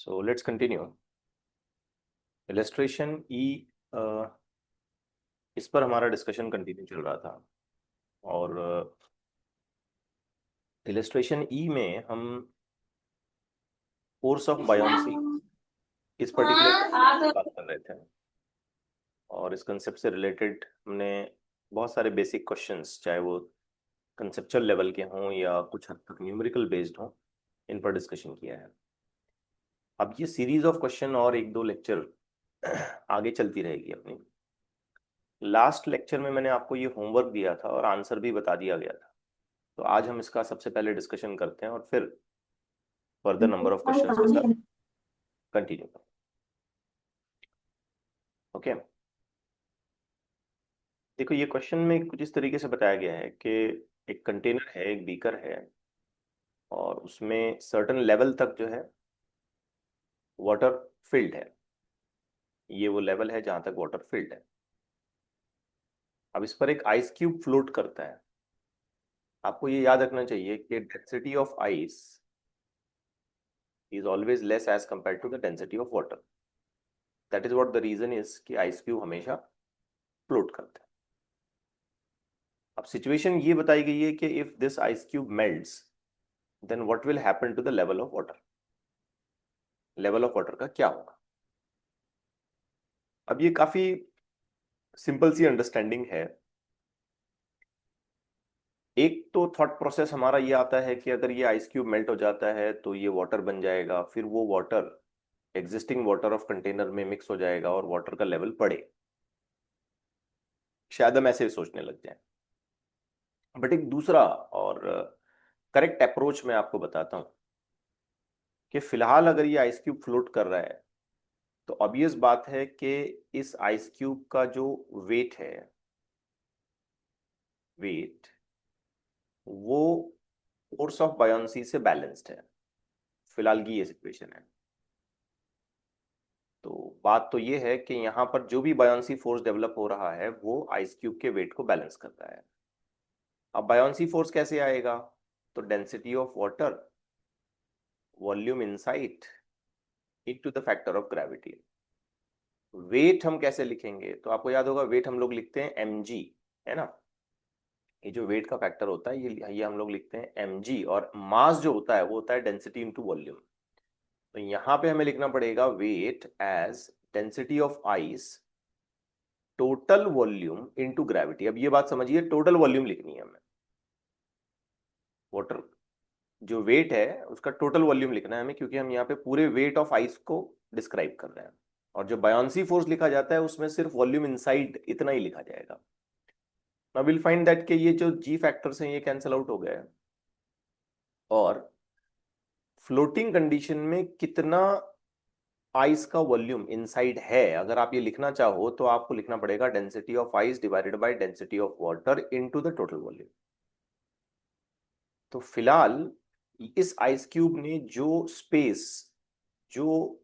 So let's continue. Illustration E, इस पर हमारा डिस्कशन कंटिन्यू चल रहा था और इलस्ट्रेशन ई में हम फोर्स ऑफ बायोंसी इस पर्टिकुलर बात कर रहे थे और इस कंसेप्ट से रिलेटेड हमने बहुत सारे बेसिक क्वेश्चंस, चाहे वो कंसेप्चुअल लेवल के हों या कुछ हद तक न्यूमेरिकल बेस्ड हों, इन पर डिस्कशन किया है। अब ये सीरीज ऑफ क्वेश्चन और एक दो लेक्चर आगे चलती रहेगी अपनी। लास्ट लेक्चर में मैंने आपको ये होमवर्क दिया था और आंसर भी बता दिया गया था, तो आज हम इसका सबसे पहले डिस्कशन करते हैं और फिर फर्दर नंबर ऑफ क्वेश्चंस के साथ कंटिन्यू करें। ओके, देखो ये क्वेश्चन में कुछ इस तरीके से बताया गया है कि एक कंटेनर है, एक बीकर है और उसमें सर्टेन लेवल तक जो है वाटर फिल्ड है। ये वो लेवल है जहां तक वाटर फिल्ड है। अब इस पर एक आइस क्यूब फ्लोट करता है। आपको ये याद रखना चाहिए कि density of ice is always less as compared to the density of water. That is what the reason is कि आइस क्यूब हमेशा फ्लोट करता है। अब सिचुएशन ये बताई गई है कि if this ice cube melts then what will happen to the level of water. Level of water का क्या होगा? अब ये काफी सिंपल सी अंडरस्टैंडिंग है। एक तो थॉट प्रोसेस हमारा ये आता है कि अगर ये आइस क्यूब मेल्ट हो जाता है तो ये वाटर बन जाएगा, फिर वो water existing water of container में मिक्स हो जाएगा और वाटर का लेवल बढ़े। शायद हम ऐसे सोचने लग जाए, बट एक दूसरा और करेक्ट अप्रोच मैं आपको बताता हूं कि फिलहाल अगर ये आइस क्यूब फ्लोट कर रहा है तो ऑब्वियस बात है कि इस आइस क्यूब का जो वेट है, वेट वो फोर्स ऑफ बायोंसी से बैलेंस्ड है। फिलहाल की ये सिचुएशन है। तो बात तो ये है कि यहाँ पर जो भी बायोंसी फोर्स डेवलप हो रहा है वो आइस क्यूब के वेट को बैलेंस करता है। अब बायोंसी फोर्स कैसे आएगा? तो density of water volume inside into the factor of gravity. Weight हम कैसे लिखेंगे? तो आपको याद होगा वेट हम लोग लिखते हैं mg, है ना। ये जो वेट का फैक्टर होता है ये हम लोग लिखते हैं mg, और मास जो होता है वो होता है डेंसिटी इनटू वॉल्यूम। तो यहां पे हमें लिखना पड़ेगा weight as density of ice total volume into gravity. अब ये बात समझिए, टोटल वॉल्यूम लिखनी है हमें। वाटर जो वेट है उसका टोटल वॉल्यूम लिखना है हमें, क्योंकि हम यहाँ पे पूरे वेट ऑफ आइस को डिस्क्राइब कर रहे हैं। और जो बायोंसी फोर्स लिखा जाता है उसमें सिर्फ वॉल्यूम इनसाइड इतना ही लिखा जाएगा। नाउ विल फाइंड दैट कि ये जो जी फैक्टर्स हैं ये कैंसिल आउट हो गए और फ्लोटिंग कंडीशन में कितना आइस का वॉल्यूम इनसाइड है, अगर आप ये लिखना चाहो तो आपको लिखना पड़ेगा density of ice divided by density of water into the total volume. तो फिलहाल इस आइस क्यूब ने जो स्पेस, जो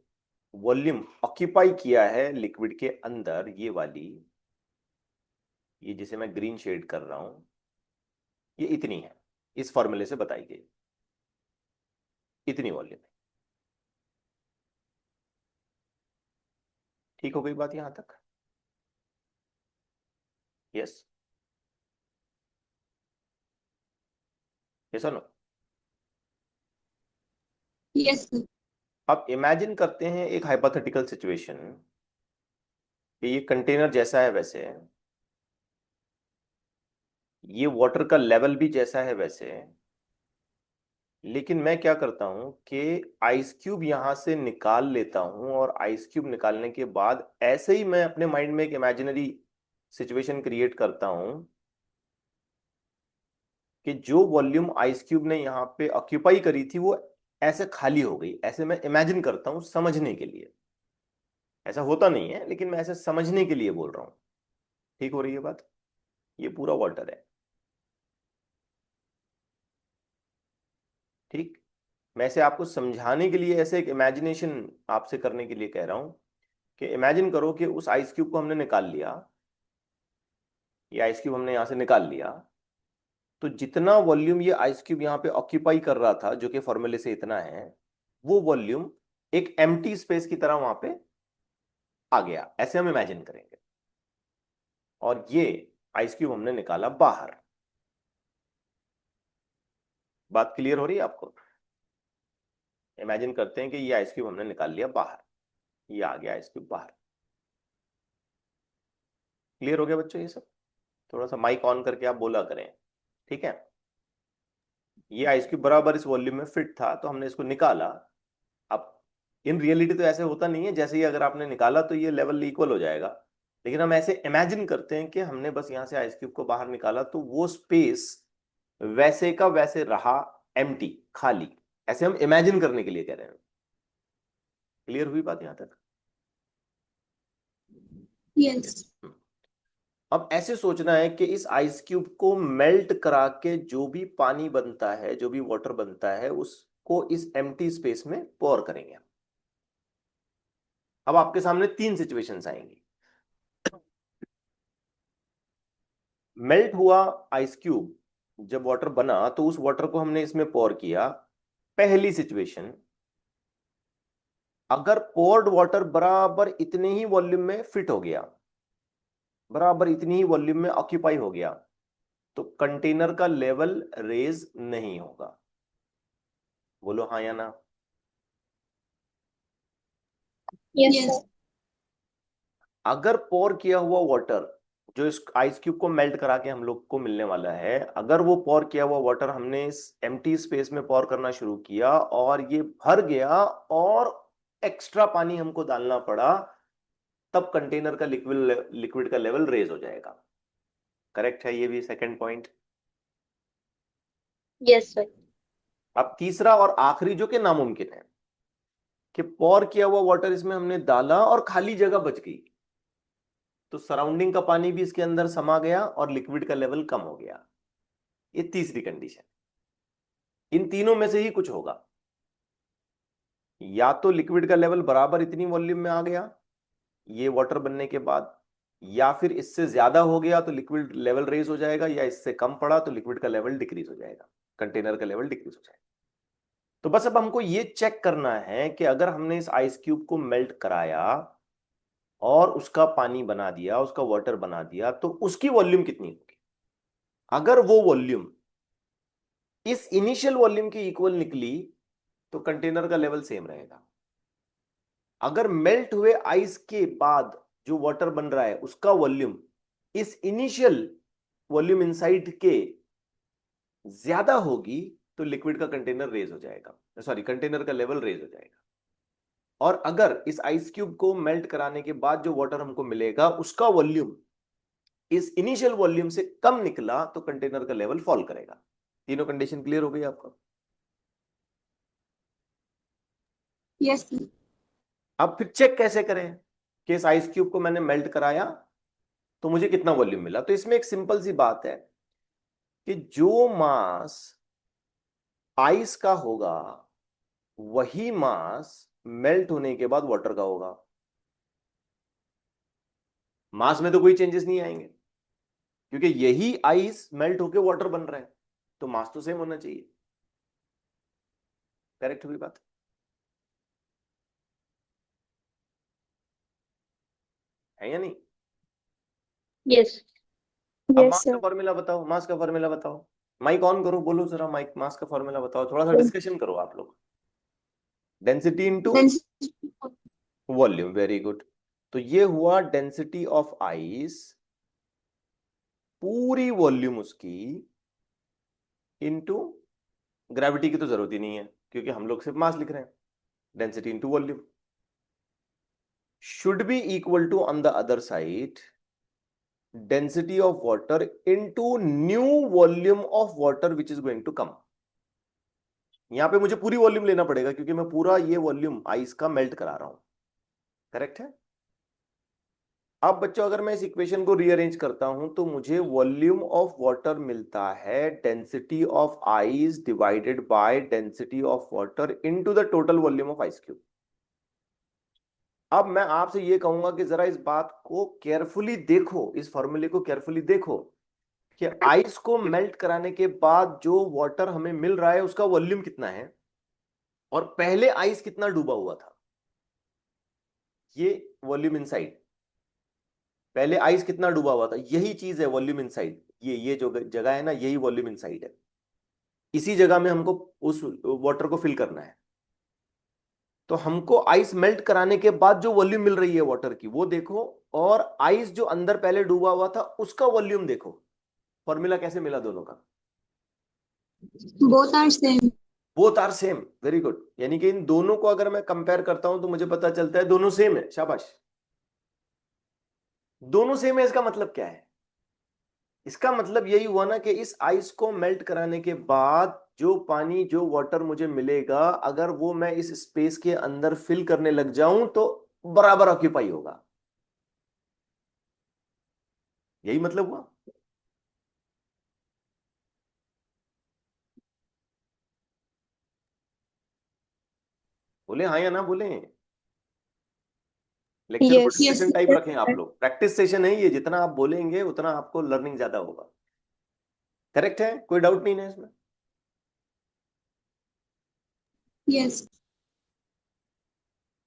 वॉल्यूम ऑक्यूपाई किया है लिक्विड के अंदर, ये वाली, ये जिसे मैं ग्रीन शेड कर रहा हूं, ये इतनी है। इस फॉर्मूले से बताई गई इतनी वॉल्यूम है। ठीक हो गई बात यहां तक? यस, यस और नो? Yes sir. अब इमेजिन करते हैं एक हाइपोथेटिकल सिचुएशन कि ये कंटेनर जैसा है वैसे है, ये वाटर का लेवल भी जैसा है वैसे है, लेकिन मैं क्या करता हूं कि आइस क्यूब यहां से निकाल लेता हूं और आइस क्यूब निकालने के बाद ऐसे ही मैं अपने माइंड में एक इमेजिनरी सिचुएशन क्रिएट करता हूं कि जो वॉल्यूम आइस क्यूब ने यहाँ पे ऑक्यूपाई करी थी वो ऐसे खाली हो गई। ऐसे मैं इमेजिन करता हूं समझने के लिए। ऐसा होता नहीं है, लेकिन मैं ऐसे समझने के लिए बोल रहा हूं। ठीक हो रही है बात? ये पूरा वाटर है, ठीक। मैं इसे आपको समझाने के लिए ऐसे एक इमेजिनेशन आपसे करने के लिए कह रहा हूं कि इमेजिन करो कि उस आइस क्यूब को हमने निकाल लिया। ये आइस क्यूब हमने यहां से निकाल लिया, तो जितना वॉल्यूम ये आइस क्यूब यहाँ पे ऑक्यूपाई कर रहा था, जो कि फॉर्मूले से इतना है, वो वॉल्यूम एक एम्प्टी स्पेस की तरह वहां पे आ गया, ऐसे हम इमेजिन करेंगे। और ये आइस क्यूब हमने निकाला बाहर। बात क्लियर हो रही है आपको? इमेजिन करते हैं कि ये आइस क्यूब हमने निकाल लिया बाहर, ये आ गया आइस क्यूब बाहर। क्लियर हो गया बच्चों ये सब? थोड़ा सा माइक ऑन करके आप बोला करें, ठीक है? ये आइस क्यूब बराबर इस वॉल्यूम में फिट था, तो हमने इसको निकाला। अब इन रियलिटी तो ऐसे होता नहीं है, जैसे ही अगर आपने निकाला तो ये लेवल इक्वल हो जाएगा, लेकिन हम ऐसे इमेजिन करते हैं कि हमने बस यहां से आइस क्यूब को बाहर निकाला तो वो स्पेस वैसे का वैसे रहा, एम्प्टी, खाली। ऐसे हम इमेजिन करने के लिए कह रहे हैं। क्लियर हुई बात यहां तक? यस। अब ऐसे सोचना है कि इस आइस क्यूब को मेल्ट करा के जो भी पानी बनता है, जो भी वाटर बनता है, उसको इस एम्प्टी स्पेस में पोर करेंगे। अब आपके सामने तीन सिचुएशंस आएंगी। मेल्ट हुआ आइस क्यूब, जब वाटर बना तो उस वाटर को हमने इसमें पोर किया। पहली सिचुएशन, अगर पोर्ड वाटर बराबर इतने ही वॉल्यूम में फिट हो गया, बराबर इतनी ही वॉल्यूम में ऑक्यूपाई हो गया, तो कंटेनर का लेवल रेज नहीं होगा। बोलो हाँ या ना। यस। अगर पोर किया हुआ वाटर, जो इस आइस क्यूब को मेल्ट करा के हम लोग को मिलने वाला है, अगर वो पोर किया हुआ वाटर हमने इस एम्प्टी स्पेस में पोर करना शुरू किया और ये भर गया और एक्स्ट्रा पानी हमको डालना पड़ा, तब कंटेनर का लिक्विड लिक्विड का लेवल रेज हो जाएगा। करेक्ट है ये भी सेकंड पॉइंट? Yes sir. अब तीसरा और आखिरी जो कि नामुमकिन है, कि पोर किया हुआ वाटर इसमें हमने डाला और खाली जगह बच गई, तो सराउंडिंग का पानी भी इसके अंदर समा गया और लिक्विड का लेवल कम हो गया। ये तीसरी कंडीशन। इन तीनों में से ही कुछ होगा, या तो लिक्विड का लेवल बराबर इतनी वॉल्यूम में आ गया ये वाटर बनने के बाद, या फिर इससे ज्यादा हो गया तो लिक्विड लेवल रेज हो जाएगा, या इससे कम पड़ा तो लिक्विड का लेवल डिक्रीज हो जाएगा, कंटेनर का लेवल डिक्रीज हो जाएगा। तो बस अब हमको ये चेक करना है कि अगर हमने इस आइस क्यूब को मेल्ट कराया और उसका पानी बना दिया, उसका वाटर बना दिया, तो उसकी वॉल्यूम कितनी होगी। अगर वो वॉल्यूम इस इनिशियल वॉल्यूम की इक्वल निकली तो कंटेनर का लेवल सेम रहेगा। अगर मेल्ट हुए आइस के बाद जो वाटर बन रहा है उसका वॉल्यूम इस इनिशियल वॉल्यूम इनसाइड के ज्यादा होगी, तो लिक्विड का कंटेनर रेज हो जाएगा, सॉरी कंटेनर का लेवल रेज हो जाएगा। और अगर इस आइस क्यूब को मेल्ट कराने के बाद जो वाटर हमको मिलेगा उसका वॉल्यूम इस इनिशियल वॉल्यूम से कम निकला, तो कंटेनर का लेवल फॉल करेगा। तीनों कंडीशन क्लियर हो गई आपका? यस। अब फिर चेक कैसे करें कि इस आइस क्यूब को मैंने मेल्ट कराया तो मुझे कितना वॉल्यूम मिला। तो इसमें एक सिंपल सी बात है कि जो मास आइस का होगा वही मास मेल्ट होने के बाद वाटर का होगा। मास में तो कोई चेंजेस नहीं आएंगे, क्योंकि यही आइस मेल्ट होके वाटर बन रहा है, तो मास तो सेम होना चाहिए। करेक्ट हुई बात? है या नहीं? यस। अब यस मास का सर। फॉर्मूला बताओ, मास का फॉर्मूला बताओ। माइक ऑन करो, बोलो जरा, माइक मास का फॉर्मूला बताओ, थोड़ा सा डिस्कशन करो आप लोग। Density into volume, very good. तो ये हुआ डेंसिटी ऑफ आइस, पूरी वॉल्यूम उसकी, इनटू ग्रेविटी की तो जरूरत ही नहीं है क्योंकि हम लोग सिर्फ मास लिख रहे हैं। Density into volume should be equal to on the other side density of water into new volume of water which is going to come. यहां पे मुझे पूरी वॉल्यूम लेना पड़ेगा क्योंकि मैं पूरा ये वॉल्यूम आइस का मेल्ट करा रहा हूं। करेक्ट है? अब बच्चों अगर मैं इस इक्वेशन को रीअरेंज करता हूं तो मुझे वॉल्यूम ऑफ वाटर मिलता है density of ice divided by density of water into the total volume of ice cube. अब मैं आपसे यह कहूंगा कि जरा इस बात को केयरफुली देखो, इस फॉर्मूले को केयरफुली देखो कि आइस को मेल्ट कराने के बाद जो वाटर हमें मिल रहा है उसका वॉल्यूम कितना है और पहले आइस कितना डूबा हुआ था। ये वॉल्यूम इनसाइड, पहले आइस कितना डूबा हुआ था, यही चीज है वॉल्यूम इनसाइड, ये जो जगह है ना, यही वॉल्यूम इनसाइड है। इसी जगह में हमको उस वाटर को फिल करना है। तो हमको आइस मेल्ट कराने के बाद जो वॉल्यूम मिल रही है वाटर की वो देखो, और आइस जो अंदर पहले डूबा हुआ था उसका वॉल्यूम देखो। फॉर्मूला कैसे मिला दोनों का? both are same. Both are same, very good. यानी कि इन दोनों को अगर मैं कंपेयर करता हूं तो मुझे पता चलता है दोनों सेम है, शाबाश। दोनों सेम है, इसका मतलब क्या है? इसका मतलब यही हुआ ना कि इस आइस को मेल्ट कराने के बाद जो पानी, जो वाटर मुझे मिलेगा, अगर वो मैं इस स्पेस के अंदर फिल करने लग जाऊं तो बराबर ऑक्यूपाई होगा। यही मतलब हुआ। बोले हाँ या ना बोले? लेक्चर को Yes. Discussion Yes. Type Yes, रखें आप sir. लोग, प्रैक्टिस सेशन है ये, जितना आप बोलेंगे उतना आपको लर्निंग ज्यादा होगा। करेक्ट है, कोई डाउट नहीं है इसमें? Yes.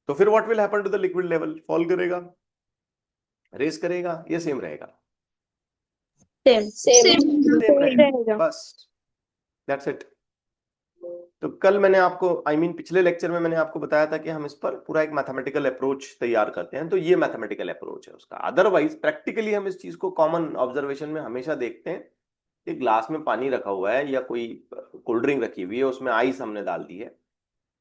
तो फिर what will happen to the liquid level? Fall करेगा, रेस करेगा, ये सेम रहेगा? Same. Same. सेम Same रहेगा, रहेगा. बस, दैट्स इट। तो कल मैंने आपको, पिछले लेक्चर में मैंने आपको बताया था कि हम इस पर पूरा एक मैथमेटिकल अप्रोच तैयार करते हैं, तो ये मैथमेटिकल अप्रोच है उसका। अदरवाइज प्रैक्टिकली हम इस चीज को कॉमन ऑब्जर्वेशन में हमेशा देखते हैं कि ग्लास में पानी रखा हुआ है या कोई कोल्ड ड्रिंक रखी हुई है, उसमें आइस हमने डाल दी है।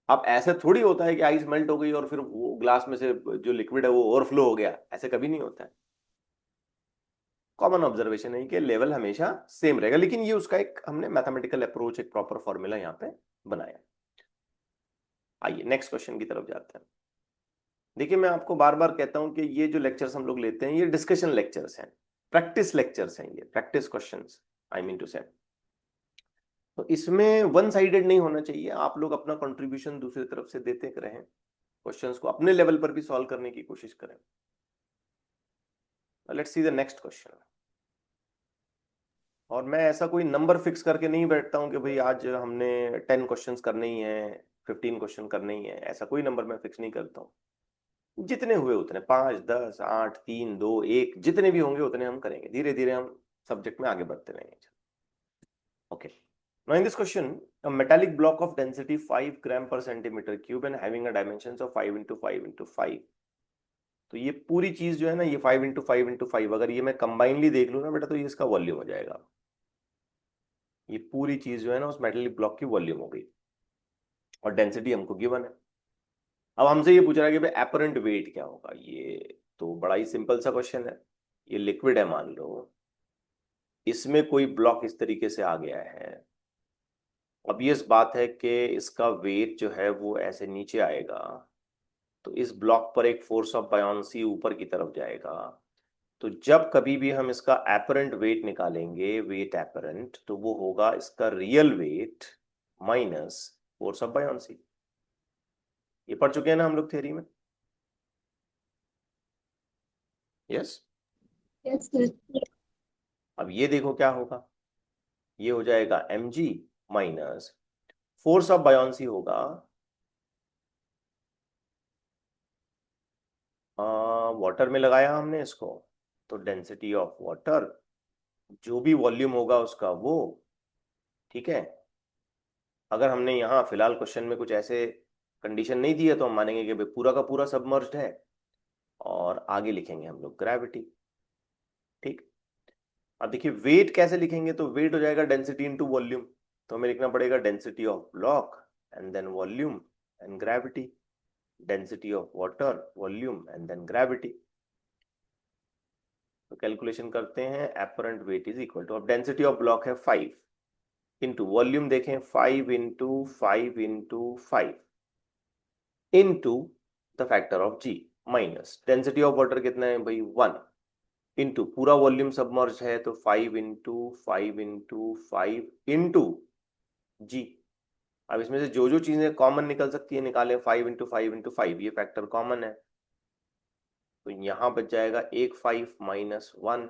अब ऐसे थोड़ी होता है कि आइस मेल्ट हो गई और फिर वो ग्लास में से जो लिक्विड है वो ओवरफ्लो हो गया, ऐसे कभी नहीं होता है। कॉमन ऑब्जर्वेशन है कि लेवल हमेशा सेम रहेगा, लेकिन ये उसका एक हमने मैथमेटिकल अप्रोच, एक प्रॉपर फॉर्मूला यहाँ पे बनाया। आइए नेक्स्ट क्वेश्चन की तरफ जाते हैं। देखिए, मैं आपको बार बार कहता हूं कि ये जो लेक्चर्स हम लोग लेते हैं ये डिस्कशन लेक्चर्स हैं, प्रैक्टिस लेक्चर्स हैं, ये practice questions, I mean to say. तो इसमें वन साइडेड नहीं होना चाहिए, आप लोग अपना कंट्रीब्यूशन दूसरी तरफ से देते रहें, क्वेश्चंस को अपने लेवल पर भी सॉल्व करने की कोशिश करें। Let's see the next question. और मैं ऐसा कोई नंबर फिक्स करके नहीं बैठता हूं कि भाई आज हमने 10 क्वेश्चंस करने ही हैं, 15 क्वेश्चन करने ही हैं, ऐसा कोई नंबर मैं फिक्स नहीं करता हूँ। जितने हुए उतने, 5, 10, 8, 3, 2, 1, जितने भी होंगे उतने हम करेंगे, धीरे धीरे हम सब्जेक्ट में आगे बढ़ते रहेंगे। Okay, now in this question, a metallic block of density 5 gram per centimeter cube and having a dimensions of 5 into 5 into 5। तो ये पूरी चीज जो है ना, ये 5 into 5 into 5, अगर ये मैं कंबाइनली देख लूँ ना बेटा, तो ये इसका वॉल्यूम हो जाएगा। ये पूरी चीज जो है ना उस मेटेलिक ब्लॉक की वॉल्यूम हो गई, और डेंसिटी हमको गिवन है। अब हमसे ये पूछ रहा है कि भाई एपरेंट वेट क्या होगा। ये तो बड़ा ही सिंपल सा क्वेश्चन है। ये लिक्विड है मान लो, इसमें कोई ब्लॉक इस तरीके से आ गया है। अब ये इस बात है कि इसका वेट जो है वो ऐसे नीचे आएगा, तो इस ब्लॉक पर एक फोर्स ऑफ बायोंसी ऊपर की तरफ जाएगा। तो जब कभी भी हम इसका एपरेंट वेट निकालेंगे, वेट एपरेंट, तो वो होगा इसका real weight minus force of buoyancy. ये पढ़ चुके हैं ना हम लोग थ्योरी में? यस। Yes, sir. अब ये देखो क्या होगा, ये हो जाएगा mg minus force of buoyancy होगा वाटर में लगाया हमने इसको, तो डेंसिटी ऑफ वाटर, जो भी वॉल्यूम होगा उसका वो, ठीक है। अगर हमने यहाँ फिलहाल क्वेश्चन में कुछ ऐसे कंडीशन नहीं दी है तो हम मानेंगे कि भाई पूरा का पूरा सबमर्ज्ड है, और आगे लिखेंगे हम लोग ग्रेविटी। ठीक। अब देखिए वेट कैसे लिखेंगे, तो वेट हो जाएगा डेंसिटी इनटू वॉल्यूम, तो हमें लिखना पड़ेगा density of block and then volume and gravity, density of water, volume and then gravity. तो कैलकुलेशन करते हैं, apparent weight is equal to, अब डेंसिटी ऑफ ब्लॉक है 5 इंटू वॉल्यूम देखें 5 into 5 into 5 into the factor of G, minus density of water कितना है भाई 1, into पूरा वॉल्यूम सबमर्ज है तो 5 इंटू 5 इंटू 5 इंटू जी। अब इसमें से जो जो चीजें कॉमन निकल सकती है निकालें, 5 इंटू 5 इंटू 5, ये फैक्टर कॉमन है, तो यहां बच जाएगा एक 5 माइनस 1,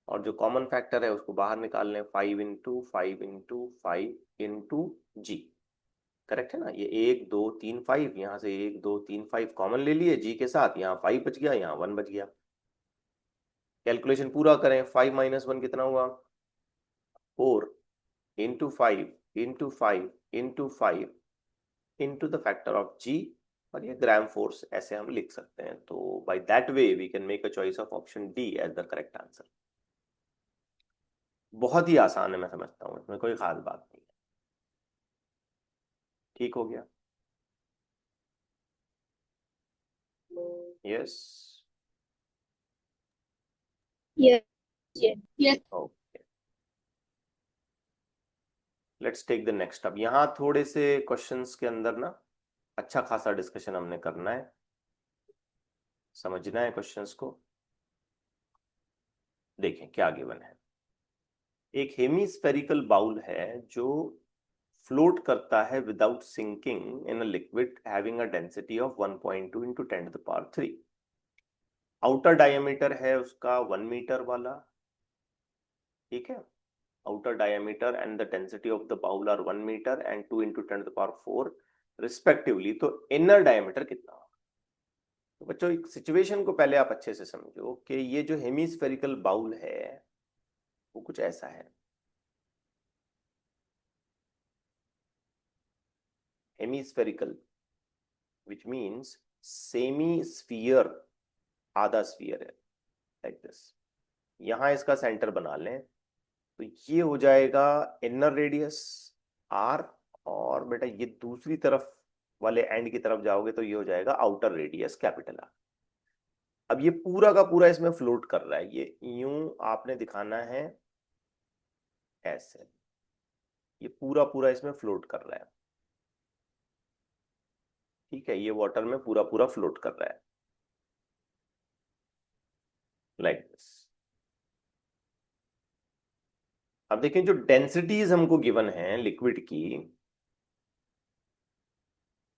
और जो कॉमन फैक्टर है उसको बाहर निकाल लें, 5 इंटू 5 इंटू 5 इंटू जी। करेक्ट है ना, ये 1 2 3 5, यहां से 1 2 3 5 कॉमन ले लिए जी के साथ, यहाँ 5 बच गया, यहाँ 1 बच गया। कैलकुलेशन पूरा करें, 5 माइनस 1 कितना हुआ, 4 into 5 into 5 into 5 into the factor of g, और ये ग्राम फोर्स ऐसे हम लिख सकते हैं। तो by that way we can make a choice of option D as the correct answer. बहुत ही आसान है, मैं समझता हूँ, इसमें कोई खास बात नहीं है। ठीक हो गया? Yes. Yes. Yes. Yes. Okay, let's take the next. अब यहाँ थोड़े से क्वेश्चंस के अंदर ना अच्छा खासा डिस्कशन हमने करना है, समझना है क्वेश्चंस को। देखें क्या गिवन है। एक हेमीस्फेरिकल बाउल है जो फ्लोट करता है without sinking in a liquid having a density of 1.2 into 10⁻³ outer diameter है उसका 1 मीटर वाला, ठीक है। Outer diameter and the density of the bowl are 1 metre and 2 into 10⁻⁴ respectively. तो इनर डायमीटर कितना होगा? तो बच्चों एक सिचुएशन को पहले आप अच्छे से समझो कि ये जो हेमीस्फेरिकल बाउल है वो कुछ ऐसा है। Hemispherical which means semi sphere, आधा स्फीयर है, लाइक दिस। यहां इसका सेंटर बना लें तो ये हो जाएगा इनर रेडियस आर, और बेटा ये दूसरी तरफ वाले एंड की तरफ जाओगे तो ये हो जाएगा आउटर रेडियस कैपिटल आर। अब ये पूरा का पूरा इसमें फ्लोट कर रहा है, ये यूं आपने दिखाना है ऐसे, ये पूरा पूरा इसमें फ्लोट कर रहा है, ठीक है। ये वाटर में पूरा पूरा फ्लोट कर रहा है लाइक दिस। अब देखें जो डेंसिटीज हमको गिवन है लिक्विड की,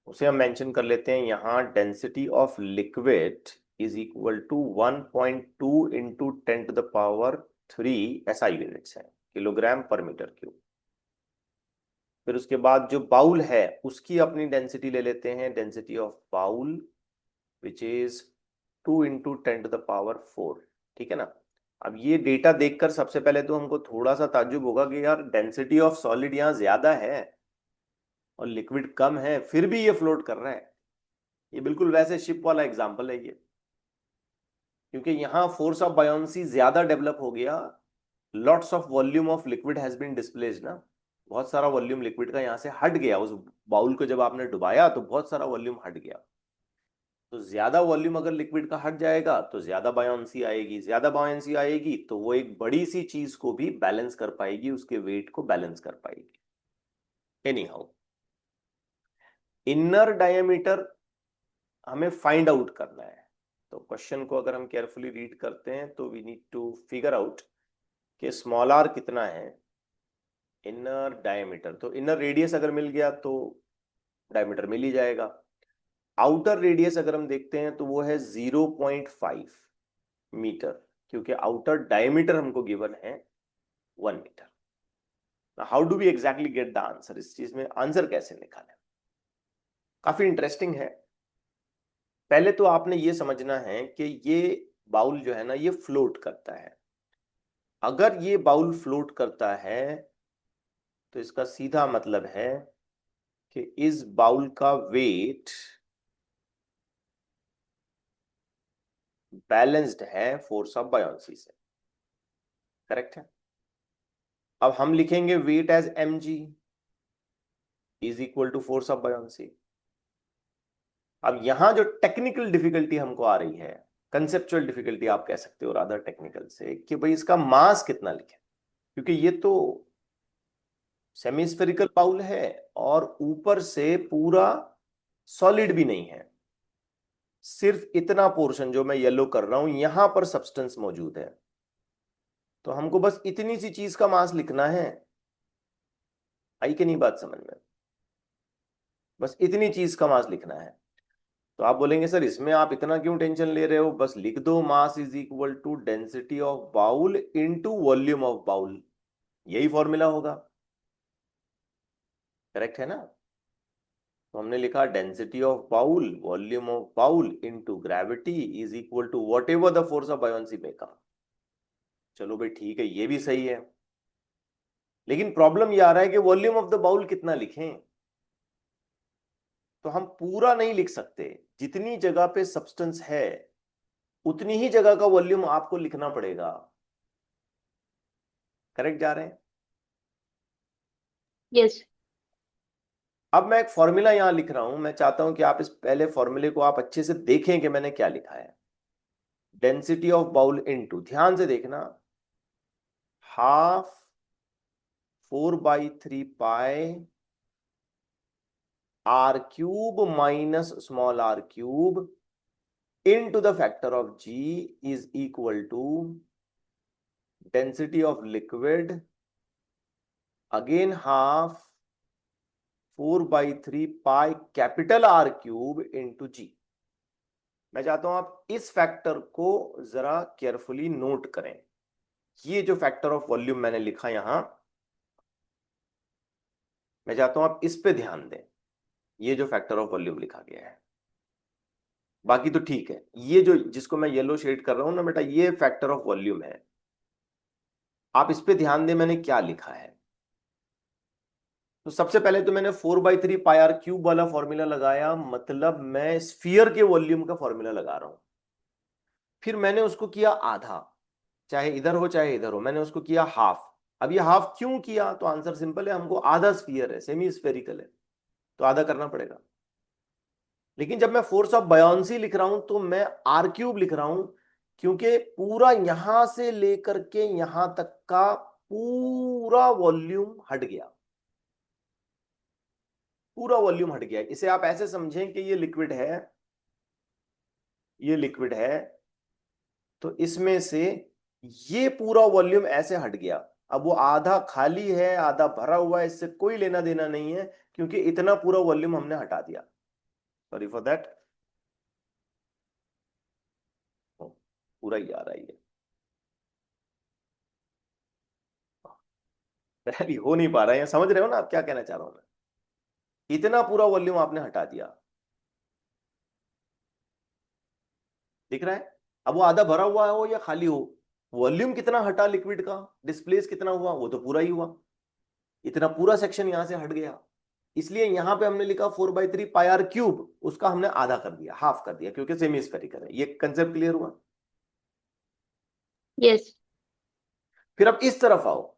उसे हम मेंशन कर लेते हैं यहां। Density of liquid is equal to 1.2 into 10⁻³ ऐसा यूनिट्स है, किलोग्राम पर मीटर क्यूब। फिर उसके बाद जो बाउल है उसकी अपनी डेंसिटी ले लेते हैं, density of bowl which is 2 into 10⁻⁴, ठीक है ना। अब ये डेटा देखकर सबसे पहले तो हमको थोड़ा सा ताज्जुब होगा कि यार डेंसिटी ऑफ सॉलिड यहाँ ज्यादा है और लिक्विड कम है, फिर भी ये फ्लोट कर रहा है। ये बिल्कुल वैसे शिप वाला एग्जांपल है ये, क्योंकि यहां फोर्स ऑफ बायोंसी ज्यादा डेवलप हो गया, lots of volume of liquid has been displaced ना, बहुत सारा वॉल्यूम लिक्विड का यहां से हट गया। उस बाउल को जब आपने डुबाया तो बहुत सारा वॉल्यूम हट गया। तो ज्यादा वॉल्यूम अगर लिक्विड का हट जाएगा तो ज्यादा बायोंसी आएगी, ज्यादा बायोंसी आएगी तो वो एक बड़ी सी चीज को भी बैलेंस कर पाएगी, उसके वेट को बैलेंस कर पाएगी। एनी हाउ, इनर डायमीटर हमें फाइंड आउट करना है। तो क्वेश्चन को अगर हम केयरफुली रीड करते हैं तो we need to figure out कि स्मॉल आर कितना है, इनर डायमीटर। तो इनर रेडियस अगर मिल गया तो डायमीटर मिल ही जाएगा। आउटर रेडियस अगर हम देखते हैं तो वो है 0.5 मीटर, क्योंकि आउटर डायमीटर हमको गिवन है 1 metre. How do we exactly get the answer? इस चीज में आंसर कैसे निकालें, काफी इंटरेस्टिंग है। पहले तो आपने ये समझना है कि ये बाउल जो है ना ये फ्लोट करता है। अगर ये बाउल फ्लोट करता है तो इसका सीधा मतलब है कि इस बाउल का वेट बैलेंस्ड है फोर्स ऑफ बायोंसी से, करेक्ट है। अब हम लिखेंगे weight as mg is equal to force of buoyancy. अब यहां जो टेक्निकल डिफिकल्टी हमको आ रही है, कंसेप्चुअल डिफिकल्टी आप कह सकते हो रादर टेक्निकल से, कि भाई इसका मास कितना लिखें, क्योंकि ये तो सेमीस्फेरिकल बाउल है और ऊपर से पूरा सॉलिड भी नहीं है, सिर्फ इतना पोर्शन जो मैं येलो कर रहा हूं यहां पर सब्सटेंस मौजूद है। तो हमको बस इतनी सी चीज का मास लिखना है। आई कि नहीं बात समझ में? बस इतनी चीज का मास लिखना है। तो आप बोलेंगे सर इसमें आप इतना क्यों टेंशन ले रहे हो, बस लिख दो mass is equal to density of bowl into volume of bowl, यही फॉर्मूला होगा, करेक्ट है ना। तो हमने लिखा density of bowl, volume of bowl into gravity is equal to whatever the force of buoyancy maker. चलो भाई ठीक है, ये भी सही है, लेकिन प्रॉब्लम ये आ रहा है कि वॉल्यूम ऑफ द बाउल कितना लिखें। तो हम पूरा नहीं लिख सकते, जितनी जगह पे सब्सटेंस है उतनी ही जगह का वॉल्यूम आपको लिखना पड़ेगा। करेक्ट जा रहे हैं? यस। अब मैं एक फॉर्मूला यहां लिख रहा हूं, मैं चाहता हूं कि आप इस पहले फॉर्मूले को आप अच्छे से देखें कि मैंने क्या लिखा है। डेंसिटी ऑफ बाउल इनटू, ध्यान से देखना, half 4/3 pi R cube minus small R cube into the factor of G is equal to density of liquid, again half 4/3 pi capital R cube into G। मैं चाहता हूं आप इस factor को जरा केयरफुली नोट करें। ये जो फैक्टर ऑफ वॉल्यूम मैंने लिखा यहां, मैं चाहता हूं आप इस पे ध्यान दें। ये जो फैक्टर ऑफ वॉल्यूम लिखा गया है, बाकी तो ठीक है, ये जो जिसको मैं येलो शेड कर रहा हूं ना बेटा, ये फैक्टर ऑफ वॉल्यूम है। आप इस पे ध्यान दें मैंने क्या लिखा है। तो सबसे पहले तो मैंने 4/3 पाई आर क्यूब वाला फॉर्मूला लगाया, मतलब मैं स्फीयर के वॉल्यूम का फॉर्मूला लगा रहा हूं। फिर मैंने उसको किया आधा, चाहे इधर हो चाहे इधर हो, मैंने उसको किया हाफ। अब ये हाफ क्यों किया? तो आंसर सिंपल है, हमको आधा स्फीयर है, सेमी स्फेरिकल है, तो आधा करना पड़ेगा। लेकिन जब मैं फोर्स ऑफ बायोंसी लिख रहा हूं तो मैं आर क्यूब लिख रहा हूं, क्योंकि पूरा यहां से लेकर के यहां तक का पूरा वॉल्यूम हट गया, पूरा वॉल्यूम हट गया। इसे आप ऐसे समझें कि ये लिक्विड है, ये लिक्विड है, तो इसमें से ये पूरा वॉल्यूम ऐसे हट गया। अब वो आधा खाली है आधा भरा हुआ है, इससे कोई लेना देना नहीं है, क्योंकि इतना पूरा वॉल्यूम हमने हटा दिया। सॉरी फॉर दैट, पूरा ही आ रहा है ये, अभी हो नहीं पा रहा है, समझ रहे हो ना आप क्या कहना चाह रहा हूं मैं? इतना पूरा वॉल्यूम आपने हटा दिया, दिख रहा है? अब वो आधा भरा हुआ हो या खाली हो, वॉल्यूम कितना हटा लिक्विड का, डिस्प्लेस कितना हुआ, वो तो पूरा ही हुआ। इतना पूरा सेक्शन यहां से हट गया, इसलिए यहां पे हमने लिखा 4/3 पाई आर क्यूब, उसका हमने आधा कर दिया, हाफ कर दिया, क्योंकि सेमी स्फेरिकल है। ये कंसेप्ट क्लियर हुआ? यस। फिर अब इस तरफ आओ,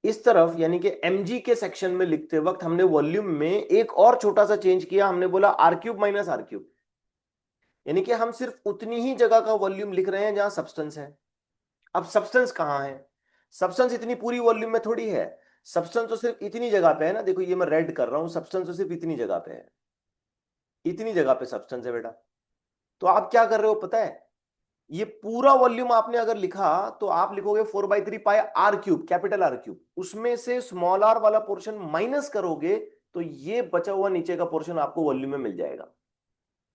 इस तरफ यानी कि mg के सेक्शन में लिखते वक्त हमने वॉल्यूम में एक और छोटा सा चेंज किया, हमने बोला R cube minus R cube, यानी कि हम सिर्फ उतनी ही जगह का वॉल्यूम लिख रहे हैं जहां सब्सटेंस है। अब सब्सटेंस कहां है? सब्सटेंस इतनी पूरी वॉल्यूम में थोड़ी है, सब्सटेंस तो सिर्फ इतनी जगह पे है ना, देखो ये मैं रेड कर रहा हूं, सब्सटेंस तो सिर्फ इतनी जगह पे है, इतनी जगह पे सब्सटेंस है बेटा। तो आप क्या कर रहे हो पता है, ये पूरा वॉल्यूम आपने अगर लिखा तो आप लिखोगे 4/3 pi R cube, capital R cube, उसमें से स्मॉल आर वाला पोर्शन माइनस करोगे तो ये बचा हुआ नीचे का पोर्शन आपको वॉल्यूम में मिल जाएगा।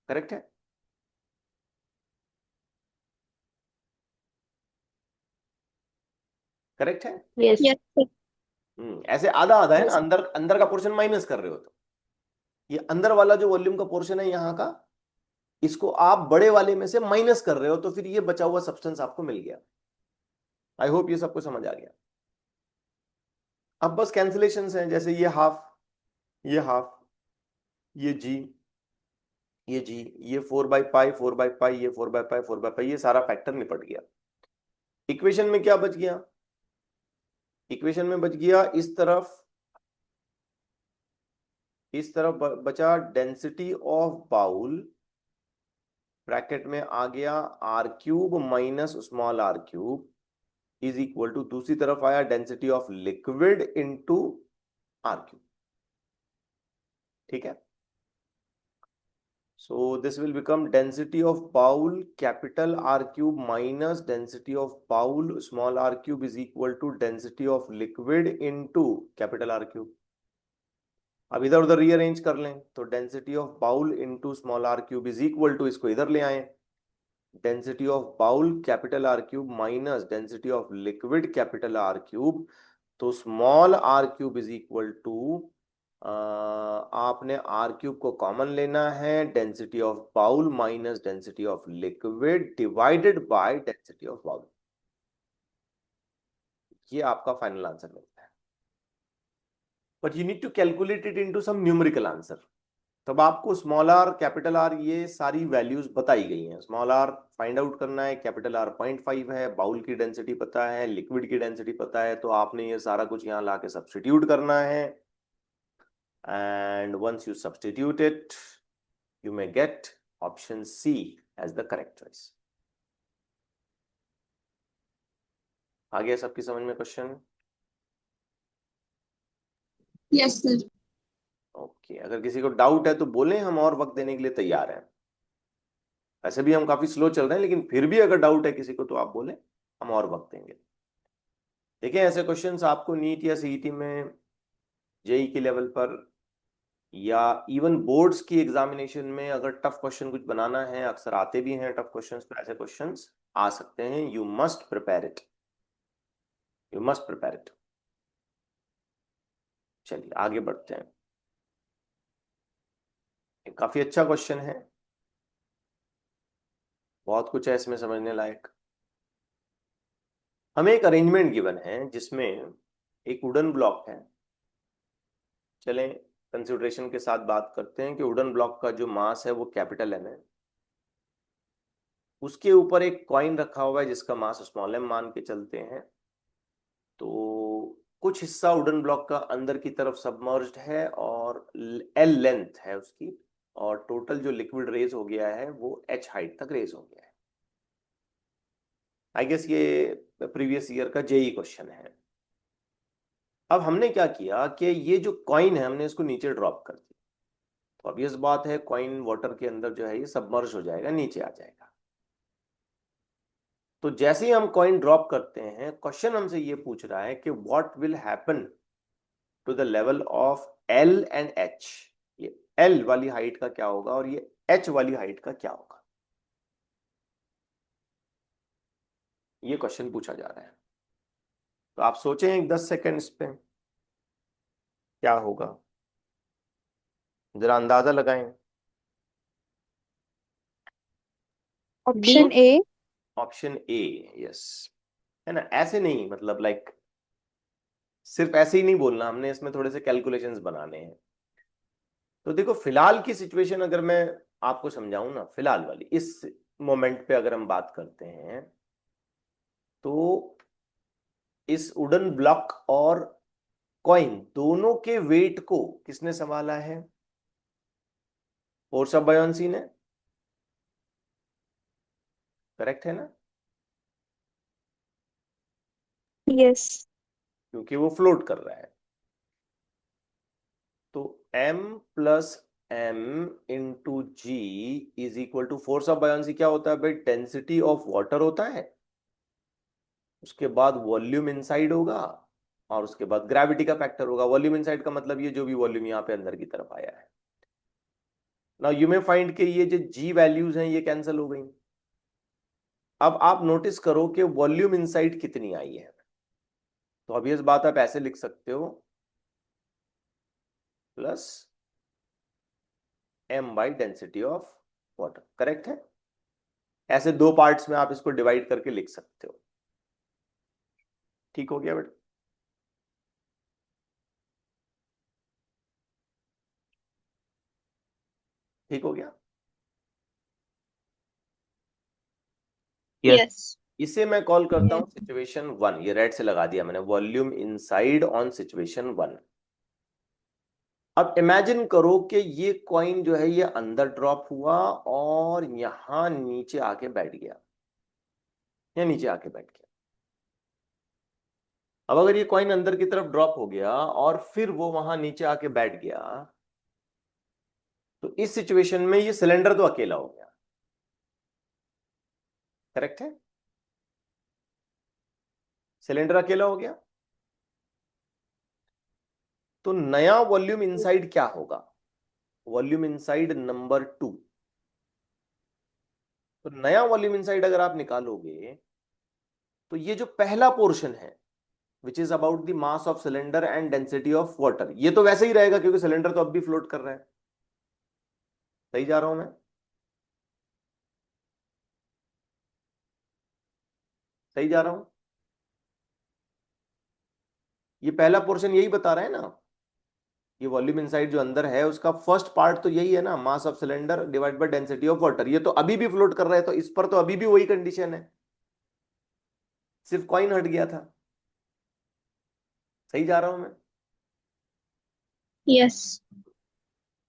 करेक्ट है? करेक्ट है? यस। यस। ऐसे आधा आधा है ना, यस। अंदर अंदर का पोर्शन माइनस कर रहे हो, तो ये अंदर वाला जो वॉल्यूम का पोर्शन है यहां का, इसको आप बड़े वाले में से माइनस कर रहे हो, तो फिर ये बचा हुआ सब्सटेंस आपको मिल गया। आई होप ये सबको समझ आ गया। अब बस कैंसिलेशन हैं, जैसे ये हाफ, ये हाफ, ये जी, ये जी, ये 4/पाई 4/पाई, ये 4/पाई 4/पाई, ये सारा फैक्टर निपट गया। इक्वेशन में क्या बच गया? इक्वेशन में बच गया इस तरफ बचा डेंसिटी ऑफ बाउल, ब्रैकेट में आ गया R cube minus small R cube is equal to, दूसरी तरफ आया density of liquid into R cube. ठीक है? So this will become density of bowl capital R cube minus density of bowl small r cube is equal to density of liquid into capital R cube। अब इधर उधर rearrange कर लें तो density of bowl into small R cube is equal to, इसको इधर ले आए, density of bowl capital R cube minus density of liquid capital R cube, तो small R cube is equal to आपने आर क्यूब को common लेना है, density of bowl minus density of liquid divided by density of bowl, ये आपका final answer मिलता है। But you need to calculate it into some numerical answer. तब आपको स्मॉल आर, कैपिटल आर, ये सारी वैल्यूज बताई गई हैं। स्मॉल आर फाइंड आउट करना है, कैपिटल आर 0.5 है, बाउल की डेंसिटी पता है, लिक्विड की डेंसिटी पता है, तो आपने ये सारा कुछ यहाँ लाके सब्स्टिट्यूट करना है। And once you substitute it, you may get option C as the correct choice. आ गया सबकी समझ में क्वेश्चन? Yes sir. ओके, अगर किसी को डाउट है तो बोलें, हम और वक्त देने के लिए तैयार हैं। वैसे भी हम काफी स्लो चल रहे हैं, लेकिन फिर भी अगर डाउट है किसी को तो आप बोलें, हम और वक्त देंगे। देखिए, ऐसे क्वेश्चंस आपको नीट या सीईटी में, जेई के लेवल पर, या इवन बोर्ड्स की एग्जामिनेशन में अगर टफ क्वेश्चन कुछ बनाना है, अक्सर आते भी हैं टफ क्वेश्चंस, तो ऐसे क्वेश्चंस आ सकते हैं। You must prepare it, you must prepare it. चलिए आगे बढ़ते हैं। काफी अच्छा क्वेश्चन है, बहुत कुछ है इसमें समझने लायक। हमें एक अरेंजमेंट गिवन है जिसमें एक वुडन ब्लॉक है। चलें कंसिडरेशन के साथ बात करते हैं कि वुडन ब्लॉक का जो मास है वो कैपिटल एम है। उसके ऊपर एक कॉइन रखा हुआ है जिसका मास स्मॉल एम मान के चलते हैं। तो कुछ हिस्सा वुडन ब्लॉक का अंदर की तरफ सबमर्ज्ड है और एल लेंथ है उसकी, और टोटल जो लिक्विड रेज हो गया है वो एच हाइट तक रेज हो गया है। आई गेस ये प्रीवियस ईयर का जेई क्वेश्चन है। अब हमने क्या किया कि ये जो कॉइन है हमने इसको नीचे ड्रॉप कर दिया। तो ऑब्वियस बात है कॉइन वाटर के अंदर जो है ये सबमर्ज हो जाएगा, नीचे आ जाएगा। तो जैसे ही हम कॉइन ड्रॉप करते हैं, क्वेश्चन हमसे ये पूछ रहा है कि what will happen to the level of L and H. ये एल वाली हाइट का क्या होगा और ये एच वाली हाइट का क्या होगा, ये क्वेश्चन पूछा जा रहा है। तो आप सोचें एक 10 सेकेंड इस पे, क्या होगा, जरा अंदाजा लगाएं। Option A. Option A, yes. है ना, ऐसे नहीं, मतलब लाइक सिर्फ ऐसे ही नहीं बोलना, हमने इसमें थोड़े से कैलकुलेशंस बनाने हैं। तो देखो, फिलहाल की सिचुएशन अगर मैं आपको समझाऊं ना, फिलहाल वाली इस मोमेंट पे अगर हम बात करते हैं, तो इस वुडन ब्लॉक और कॉइन दोनों के वेट को किसने संभाला है? फोर्स ऑफ बायोंसी ने। करेक्ट है ना? यस। क्योंकि वो फ्लोट कर रहा है। तो m plus m into g is equal to force of buoyancy क्या होता है भाई? डेंसिटी ऑफ वाटर होता है, उसके बाद वॉल्यूम इनसाइड होगा, और उसके बाद ग्रेविटी का फैक्टर होगा। वॉल्यूम इनसाइड का मतलब ये जो भी वॉल्यूम यहाँ पे अंदर की तरफ आया है। नाउ यू मे फाइंड के ये जो जी वैल्यूज हैं ये कैंसिल हो गई। अब आप नोटिस करो कि वॉल्यूम इनसाइड कितनी आई है। तो अब ये बात आप ऐसे लिख सकते हो, plus m by density of water. Correct है? ऐसे दो पार्ट्स में आप इसको डिवाइड करके लिख सकते हो। ठीक हो गया बेटा? ठीक हो गया? यस। इसे मैं कॉल करता हूं सिचुएशन 1। ये रेड से लगा दिया मैंने, वॉल्यूम इनसाइड ऑन सिचुएशन 1। अब इमेजिन करो कि ये कॉइन जो है ये अंदर ड्रॉप हुआ और यहां नीचे आके बैठ गया, या नीचे आके बैठ गया। अब अगर ये कॉइन अंदर की तरफ ड्रॉप हो गया और फिर वो वहां नीचे आके बैठ गया, तो इस सिचुएशन में ये सिलेंडर तो अकेला हो गया। करेक्ट है? सिलेंडर अकेला हो गया। तो नया वॉल्यूम इनसाइड क्या होगा? Volume inside number 2। तो नया वॉल्यूम इनसाइड अगर आप निकालोगे, तो ये जो पहला पोर्शन है which is about the mass of cylinder and density of water. ये तो वैसे ही रहेगा क्योंकि सिलेंडर तो अब भी फ्लोट कर रहा है। सही जा रहा हूं मैं? सही जा रहा हूं? ये पहला पोर्शन यही बता रहा है ना, ये वॉल्यूम इनसाइड जो अंदर है उसका फर्स्ट पार्ट तो यही है ना, mass of cylinder divide by density of water. ये तो अभी भी फ्लोट कर रहा है, तो इस पर तो अभी भी वही कंडीशन है, सिर्फ कॉइन हट गया था। सही जा रहा हूं मैं? यस।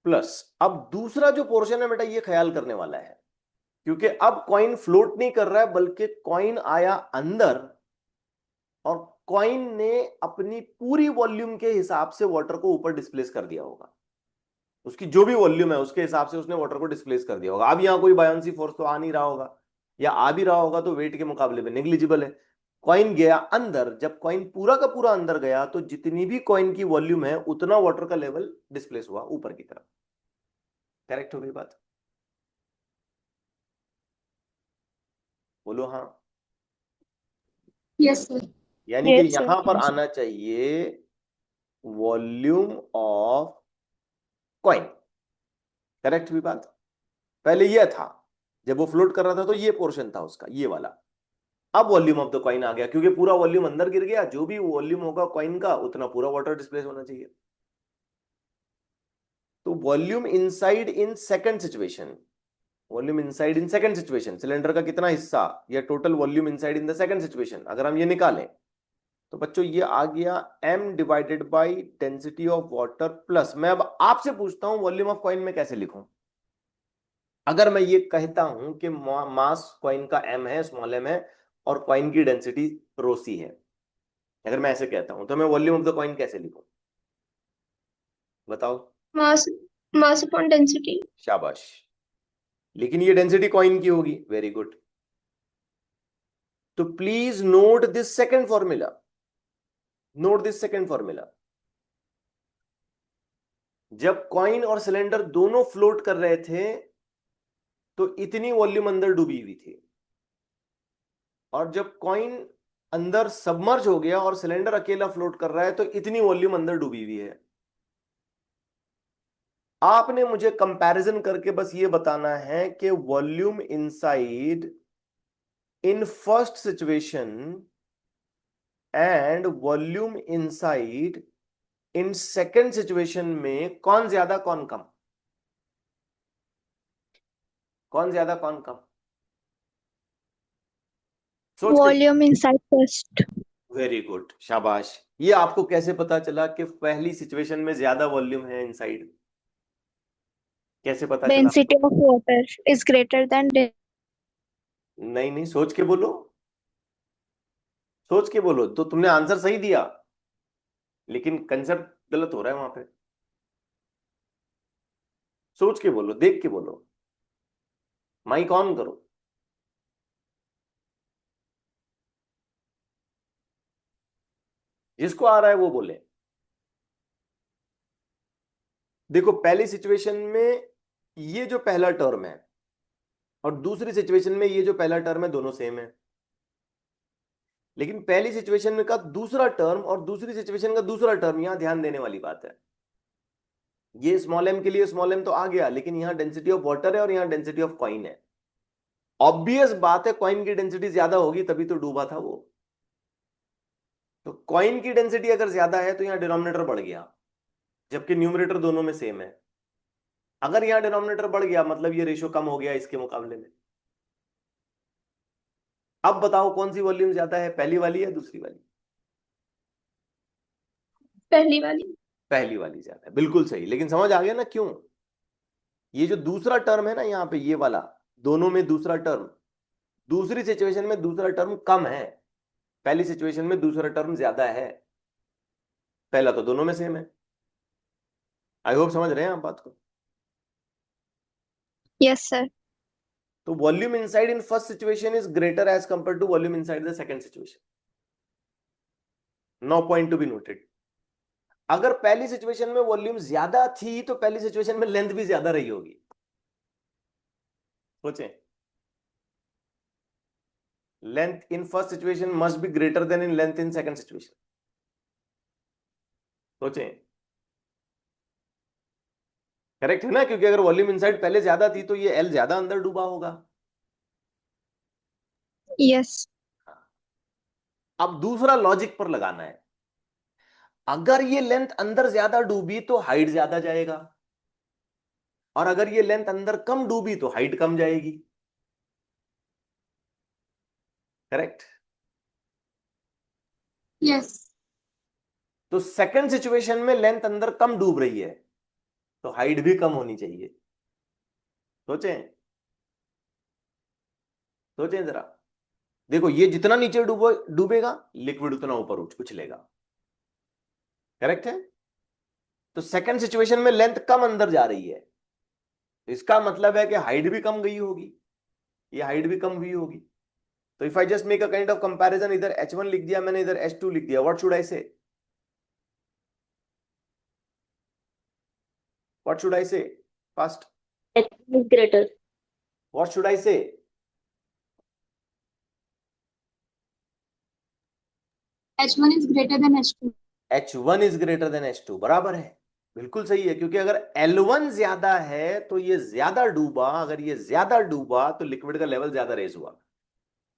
प्लस अब दूसरा जो पोर्शन है बेटा, ये ख्याल करने वाला है, क्योंकि अब कॉइन फ्लोट नहीं कर रहा है बल्कि कॉइन आया अंदर, और कॉइन ने अपनी पूरी वॉल्यूम के हिसाब से वाटर को ऊपर डिस्प्लेस कर दिया होगा। उसकी जो भी वॉल्यूम है उसके हिसाब से उसने वाटर को डिस्प्लेस कर दिया होगा। अब यहाँ कोई बायोंसी फोर्स तो आ नहीं रहा होगा, या आ भी रहा होगा तो वेट के मुकाबले में नेग्लिजिबल है। कॉइन गया अंदर, जब कॉइन पूरा का पूरा अंदर गया तो जितनी भी कॉइन की वॉल्यूम है उतना वाटर का लेवल डिस्प्लेस हुआ ऊपर की तरफ। करेक्ट हो गई बात? बोलो हाँ। Yes sir. यानी कि यस सर। यहां पर आना चाहिए वॉल्यूम ऑफ कॉइन। करेक्ट हुई बात? पहले यह था, जब वो फ्लोट कर रहा था तो ये पोर्शन था उसका, ये वाला। अब वॉल्यूम ऑफ द कॉइन आ गया, क्योंकि पूरा वॉल्यूम अंदर गिर गया, जो भी वॉल्यूम होगा कॉइन का उतना पूरा वाटर डिस्प्लेस होना चाहिए। तो volume inside in second situation, volume inside in second situation, cylinder का कितना हिस्सा या total volume inside in the second situation, अगर हम ये निकालें तो बच्चों ये आ गया m divided by density of water plus, मैं अब आपसे पूछता हूं वॉल्यूम ऑफ कॉइन में कैसे लिखूं। अगर मैं ये कहता हूं कि मास कॉइन का m है, स्मॉल m है, और कॉइन की डेंसिटी रो सी है, अगर मैं ऐसे कहता हूं तो मैं वॉल्यूम ऑफ द कॉइन कैसे लिखूं? बताओ। मास मास अपॉन डेंसिटी। शाबाश। लेकिन ये डेंसिटी कॉइन की होगी, वेरी गुड। तो please note this second formula, note this second formula. जब कॉइन और सिलेंडर दोनों फ्लोट कर रहे थे तो इतनी वॉल्यूम अंदर डूबी हुई थी, और जब कॉइन अंदर सबमर्ज हो गया और सिलेंडर अकेला फ्लोट कर रहा है तो इतनी वॉल्यूम अंदर डूबी हुई है। आपने मुझे कंपैरिजन करके बस ये बताना है कि volume inside in first situation and volume inside in second situation में कौन ज्यादा कौन कम, कौन ज्यादा कौन कम? सोच के। Volume inside first. Very good, शाबाश। ये आपको कैसे पता चला कि पहली सिचुएशन में ज्यादा वॉल्यूम है इनसाइड? कैसे पता चला डेंसिटी आपको? Of water is greater than. नहीं नहीं, सोच के बोलो, सोच के बोलो। तो तुमने आंसर सही दिया, लेकिन कंसेप्ट गलत हो रहा है वहां पे। सोच के बोलो, देख के बोलो, माइक ऑन करो। जिसको आ रहा है वो बोले। देखो पहली सिचुएशन में ये जो पहला टर्म है और दूसरी सिचुएशन में ये जो पहला टर्म है दोनों सेम है, लेकिन पहली सिचुएशन में का दूसरा टर्म और दूसरी सिचुएशन का दूसरा टर्म, यहां ध्यान देने वाली बात है। ये स्मॉल एम के लिए स्मॉल एम तो आ गया, लेकिन यहां डेंसिटी ऑफ वाटर है और यहां डेंसिटी ऑफ कॉइन है। ऑब्वियस बात है कॉइन की डेंसिटी ज्यादा होगी तभी तो डूबा था वो। तो कॉइन की डेंसिटी अगर ज्यादा है तो यहां डिनोमिनेटर बढ़ गया, जबकि न्यूमरेटर दोनों में सेम है। अगर यहां डिनोमिनेटर बढ़ गया मतलब ये रेशियो कम हो गया इसके मुकाबले में। अब बताओ कौन सी वॉल्यूम ज्यादा है, पहली वाली या दूसरी वाली? पहली वाली। पहली वाली ज्यादा है, बिल्कुल सही। लेकिन समझ आ गया ना क्यों? ये जो दूसरा टर्म है ना यहाँ पे, ये वाला, दोनों में दूसरा टर्म, दूसरी सिचुएशन में दूसरा टर्म कम है, पहली सिचुएशन में दूसरा टर्म ज्यादा है, पहला तो दोनों में सेम है। आई होप समझ रहे हैं आप बात को। Yes sir. तो volume inside in first situation is greater as compare to volume inside the second situation. No point to be noted. अगर पहली सिचुएशन में वॉल्यूम ज्यादा थी तो पहली सिचुएशन में लेंथ भी ज्यादा रही होगी। सोचें, length in first situation must be greater then in length in second situation. सोचें, करेक्ट है ना, क्योंकि अगर वॉल्यूम इनसाइड पहले ज्यादा थी तो ये एल ज्यादा अंदर डूबा होगा। यस। अब दूसरा लॉजिक पर लगाना है, अगर ये लेंथ अंदर ज्यादा डूबी तो हाइट ज्यादा जाएगा, और अगर ये लेंथ अंदर कम डूबी तो हाइट कम जाएगी। करेक्ट। यस। तो सेकंड सिचुएशन में लेंथ अंदर कम डूब रही है तो हाइट भी कम होनी चाहिए। सोचें, सोचें जरा, देखो ये जितना नीचे डूबेगा लिक्विड उतना ऊपर उछलेगा। करेक्ट है। तो सेकंड सिचुएशन में लेंथ कम अंदर जा रही है, इसका मतलब है कि हाइट भी कम गई होगी, ये हाइट भी कम हुई होगी। तो if I just make a kind of comparison, इधर H1 लिख दिया मैंने, इधर H2 लिख दिया, व्हाट शुड आई से? व्हाट शुड आई से first? H1 is greater. What should I से? H1 is greater than H2. H1 is greater than H2, बराबर है, बिल्कुल सही है, क्योंकि अगर L1 ज्यादा है तो ये ज्यादा डूबा, अगर ये ज्यादा डूबा तो लिक्विड का लेवल ज्यादा रेज हुआ।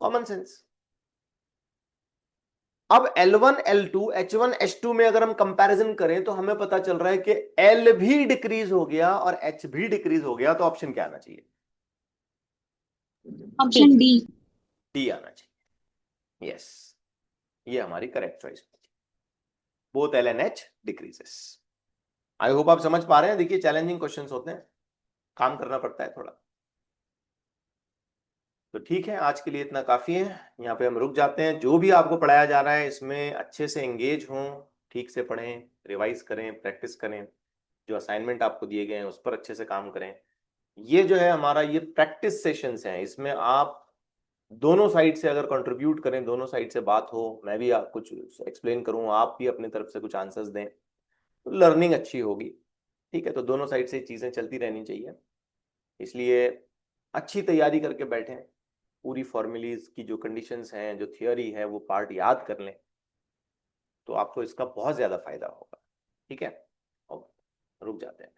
Common sense. अब L1 L2 H1 H2 में अगर हम कंपैरिजन करें तो हमें पता चल रहा है कि L भी डिक्रीज हो गया और H भी डिक्रीज हो गया, तो ऑप्शन क्या आना चाहिए? Option D. डी आना चाहिए। यस, ये हमारी correct choice. Both L and H decreases. I hope आप समझ पा रहे हैं। देखिए चैलेंजिंग क्वेश्चंस होते हैं, काम करना पड़ता है थोड़ा। तो ठीक है, आज के लिए इतना काफी है, यहाँ पे हम रुक जाते हैं। जो भी आपको पढ़ाया जा रहा है इसमें अच्छे से एंगेज हों, ठीक से पढ़ें, रिवाइज करें, प्रैक्टिस करें, जो असाइनमेंट आपको दिए गए हैं उस पर अच्छे से काम करें। ये जो है हमारा ये प्रैक्टिस सेशंस हैं, इसमें आप दोनों साइड से अगर कंट्रीब्यूट करें, दोनों साइड से बात हो, मैं भी आप कुछ एक्सप्लेन करूं, आप भी अपनी तरफ से कुछ आंसर्स दें, तो लर्निंग अच्छी होगी। ठीक है, तो दोनों साइड से चीजें चलती रहनी चाहिए, इसलिए अच्छी तैयारी करके बैठें, पूरी फॉर्मूलीज की जो कंडीशंस हैं, जो थियोरी है, वो पार्ट याद कर लें, तो आपको इसका बहुत ज्यादा फायदा होगा। ठीक है, रुक जाते हैं।